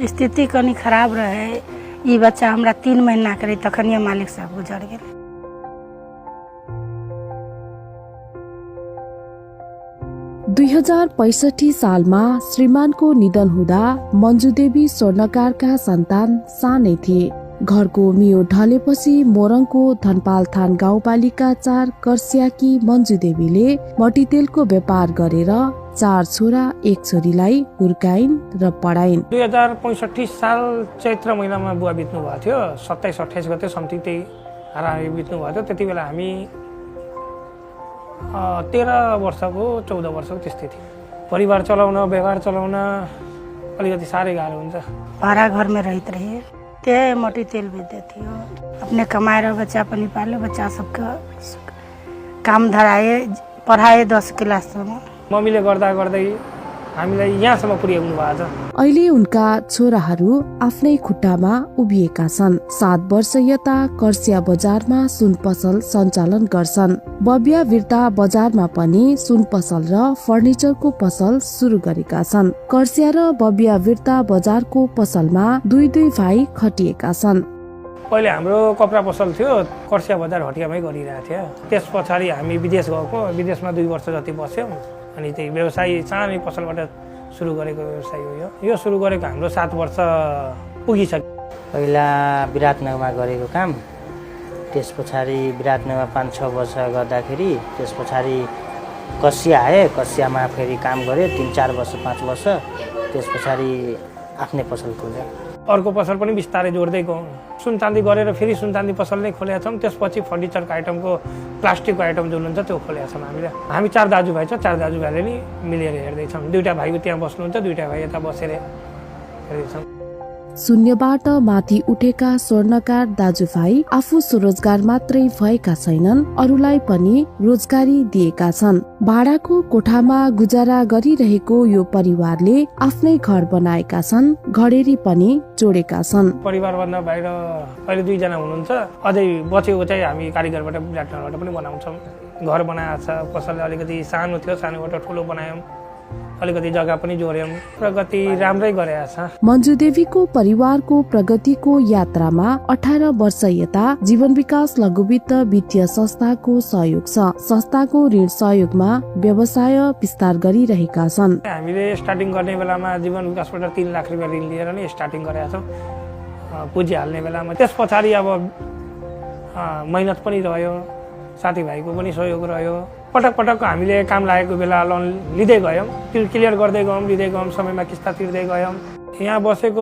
स्थिति कनी खराब रहे। ई बच्चा हमरा 3 महीना के रही तखनिए मालिक साहब गुजर गेल। दुई 2065 सालमा श्रीमानको निधन हुँदा मन्जुदेवी स्वर्णकारका सन्तान सानै थिए। घरको मियो ढलेपछि मोरङको धनपालथान गाउँपालिका 4 कर्सियाकी मन्जुदेवीले मट्टीतेलको व्यापार गरेर 4 छोरा 1 छोरीलाई हुर्काइन् र पढाइन्। 2065 साल चैत्र महिनामा बुवा बित्नु भएको थियो। 27-28 गते समथिङ त्यही हाराहारी बित्नु भएको थियो। त्यति बेला हामी 13 वर्षको 14 वर्षको त्यस्तै थियो। परिवार चलाउन व्यवहार चलाउन अलिकति साह्रै गाह्रो हुन्छ। भाड़ा घर में रहते रहिए, त्यही मट्टी तेल बेचते थियो। अपने कमाएर बच्चा पनि पाल्यो, बच्चा सबका काम धराए, पढाए 10 क्लाससम्म। मम्मीले गर्दा गर्दै हामीलाई यहाँसम्म पुर्याउनु भएको छ। अहिले उनका छोराहरू आफ्नै खुट्टामा उभिएका छन्। 7 वर्ष यता कर्सिया बजारमा सुन पसल सञ्चालन गर्छन्। बबिया बिर्ता बजारमा पनि सुन पसल र फर्निचरको पसल सुरु गरेका छन्। कर्सिया र बबिया बिर्ता बजारको पसलमा दुई भाइ खटिएका छन्। पहिले हाम्रो कपडा पसल थियो, कर्सिया बजार हटियामै गरिरहेको थियो। त्यस पछाडि हामी विदेश गएको, विदेशमा 2 वर्ष जति बस्यौँ। अनि त्यही व्यवसाय सानै पसलबाट सुरु गरेको व्यवसाय हो यो सुरु गरेको हाम्रो 7 वर्ष पुगिसक्यो। पहिला विराटनगरमा गरेको काम, त्यस पछाडि विराटनगरमा 5-6 वर्ष गर्दाखेरि त्यस पछाडि कसिया आए। कसियामा फेरि काम गरेँ 3-4 वर्ष 5 वर्ष। त्यस पछाडि आफ्नै पसल खोलेँ। अर्को पसल पनि बिस्तारै जोड्दै गयौँ। सुन चाँदी गरेर फेरि सुन चाँदी पसल नै खोलेका छौँ। त्यसपछि फर्निचरको आइटमको प्लास्टिकको आइटम जुन हुन्छ त्यो खोलेका छौँ हामीले। हामी 4 दाजुभाइ छ, 4 दाजुभाइले नि मिलेर हेर्दैछौँ। 2टा भाइ त्यहाँ बस्नुहुन्छ, 2टा भाइ यता बसेर हेर्दैछौँ। शून्यबाट माथि उठेका स्वर्णकार दाजुभाइ आफू स्वरोजगार मात्रै भएका छैनन्, अरूलाई पनि रोजगारी दिएका छन्। भाडाको कोठामा गुजारा गरिरहेको यो परिवारले आफ्नै घर बनाएका छन्, घडेरी पनि जोडेका छन्। परिवारभन्दा बाहिर अहिले 2 जना हुनुहुन्छ। अझै बचेको चाहिँ हामी कारिगरबाट विराटनगरबाट पनि बनाउँछौँ। घर बनाएको छ, पसल अलिकति सानो थियो, सानोबाट ठुलो बनायौँ। अलिकति जग्गा पनि जोड्यौँ। प्रगति राम्रै गरेको छ। मन्जुदेवीको परिवारको प्रगतिको यात्रामा 18 वर्ष यता जीवन विकास लघुवित्त वित्तीय संस्थाको सहयोग छ। संस्थाको ऋण सहयोगमा व्यवसाय विस्तार गरिरहेका छन्। हामीले स्टार्टिङ गर्ने बेलामा जीवन विकासबाट 3 लाख रुपियाँ ऋण लिएर नै स्टार्टिङ गरेका छौँ। पुँजी हाल्ने बेलामा त्यस पछाडि अब मेहनत पनि रह्यो, साथीभाइको पनि सहयोग रह्यो। पटक पटक हामीले काम लागेको बेला लोन लिँदै गयौँ, क्लियर गर्दै गयौँ, लिँदै गयौँ, समयमा किस्ता तिर्दै गयौँ। यहाँ बसेको